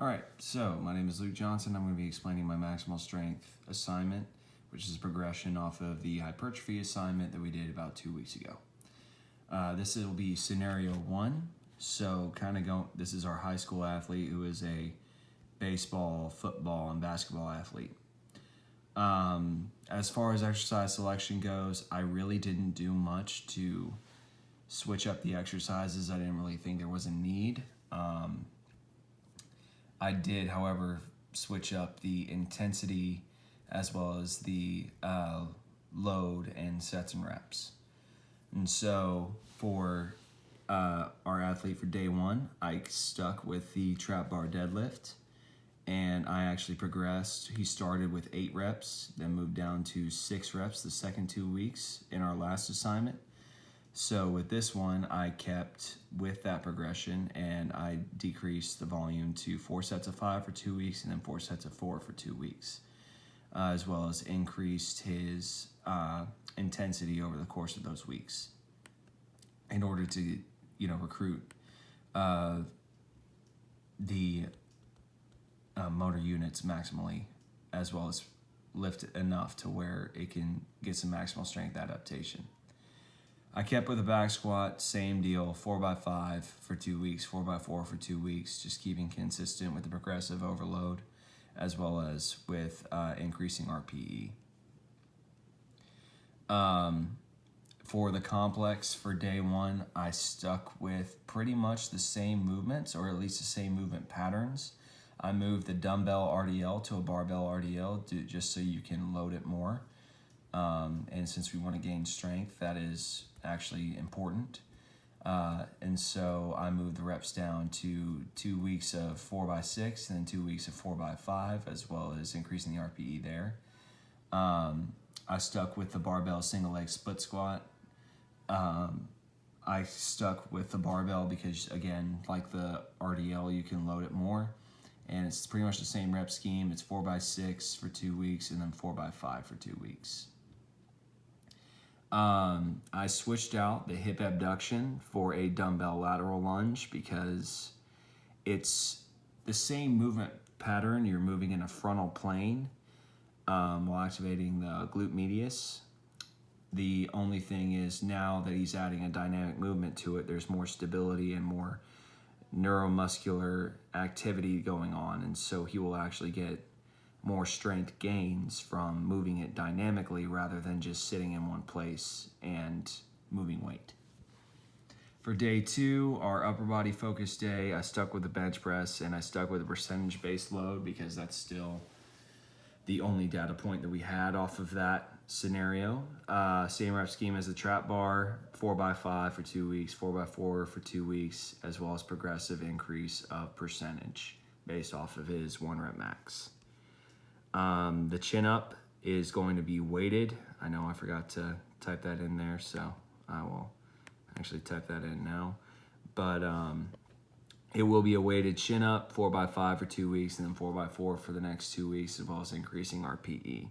All right, so my name is Luke Johnson. I'm going to be explaining my maximal strength assignment, which is a progression off of the hypertrophy assignment that we did about 2 weeks ago. This will be scenario one. So this is our high school athlete who is a baseball, football, and basketball athlete. As far as exercise selection goes, I really didn't do much to switch up the exercises. I didn't really think there was a need. I did, however, switch up the intensity as well as the load and sets and reps. And so for our athlete for day one, I stuck with the trap bar deadlift, and I actually progressed. He started with 8 reps, then moved down to 6 reps the second 2 weeks in our last assignment. So with this one, I kept with that progression, and I decreased the volume to 4 sets of 5 for 2 weeks and then 4 sets of 4 for 2 weeks, as well as increased his intensity over the course of those weeks in order to, recruit the motor units maximally, as well as lift it enough to where it can get some maximal strength adaptation. I kept with the back squat, same deal, 4x5 for 2 weeks, 4x4 for 2 weeks, just keeping consistent with the progressive overload as well as with increasing RPE. For the complex for day one, I stuck with pretty much the same movements, or at least the same movement patterns. I moved the dumbbell RDL to a barbell RDL just so you can load it more. And since we want to gain strength, that is actually important. And so I moved the reps down to 2 weeks of 4x6 and then 2 weeks of 4x5, as well as increasing the RPE there. I stuck with the barbell single leg split squat. I stuck with the barbell because, again, like the RDL, you can load it more. And it's pretty much the same rep scheme. It's 4x6 for 2 weeks and then 4x5 for 2 weeks. I switched out the hip abduction for a dumbbell lateral lunge because it's the same movement pattern. You're moving in a frontal plane while activating the glute medius. The only thing is, now that he's adding a dynamic movement to it, there's more stability and more neuromuscular activity going on, and so he will actually get more strength gains from moving it dynamically rather than just sitting in one place and moving weight. For day two, our upper body focused day, I stuck with the bench press and I stuck with a percentage based load because that's still the only data point that we had off of that scenario. Same rep scheme as the trap bar, 4x5 for 2 weeks, 4x4 for 2 weeks, as well as progressive increase of percentage based off of his 1 rep max. The chin up is going to be weighted. I know I forgot to type that in there, so I will actually type that in now. But it will be a weighted chin up, 4x5 for 2 weeks, and then 4x4 for the next 2 weeks, as well as increasing RPE.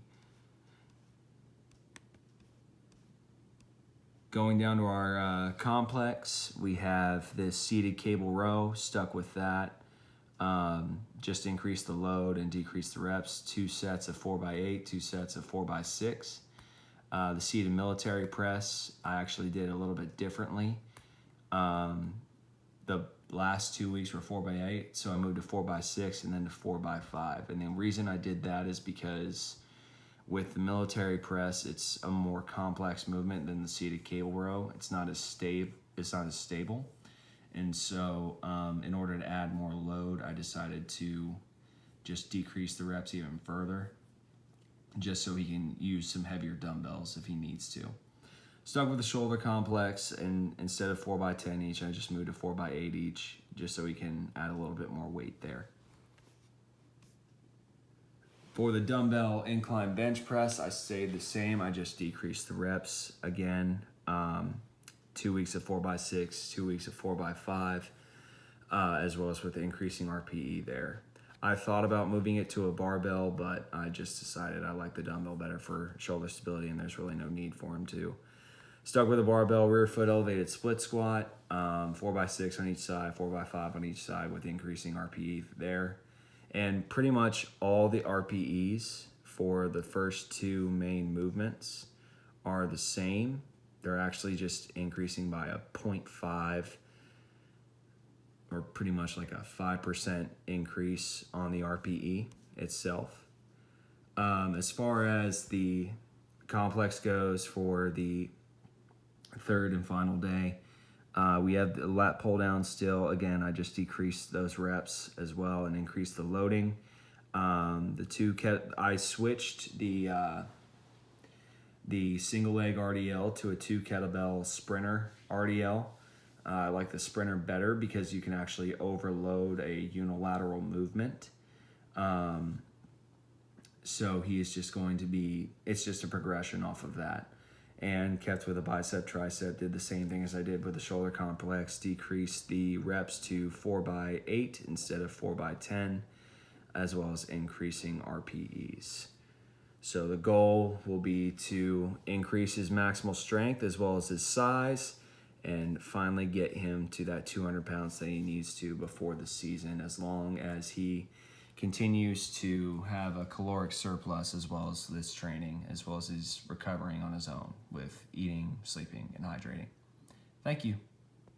Going down to our complex, we have this seated cable row, stuck with that. Just increase the load and decrease the reps. 2 sets of 4x8, 2 sets of 4x6. The seated military press, I actually did a little bit differently. The last 2 weeks were 4x8, so I moved to 4x6 and then to 4x5. And the reason I did that is because with the military press, it's a more complex movement than the seated cable row. It's not as stable. And so in order to add more load, I decided to just decrease the reps even further, just so he can use some heavier dumbbells if he needs to. Stuck with the shoulder complex, and instead of 4x10 each, I just moved to 4x8 each, just so he can add a little bit more weight there. For the dumbbell incline bench press, I stayed the same. I just decreased the reps again. 2 weeks of 4x6, 2 weeks of 4x5, as well as with increasing RPE there. I thought about moving it to a barbell, but I just decided I like the dumbbell better for shoulder stability, and there's really no need for him to. Stuck with a barbell rear foot elevated split squat, 4x6 on each side, 4x5 on each side with increasing RPE there. And pretty much all the RPEs for the first two main movements are the same. They're actually just increasing by a 0.5 or pretty much like a 5% increase on the RPE itself. As far as the complex goes for the third and final day, we have the lat pull down still. Again, I just decreased those reps as well and increased the loading. I switched the single leg RDL to a 2 kettlebell sprinter RDL. I like the sprinter better because you can actually overload a unilateral movement. So he's just going to be, it's just a progression off of that. And kept with a bicep tricep, did the same thing as I did with the shoulder complex, decreased the reps to 4x8 instead of 4x10, as well as increasing RPEs. So the goal will be to increase his maximal strength as well as his size and finally get him to that 200 pounds that he needs to before the season, as long as he continues to have a caloric surplus as well as this training, as well as he's recovering on his own with eating, sleeping, and hydrating. Thank you.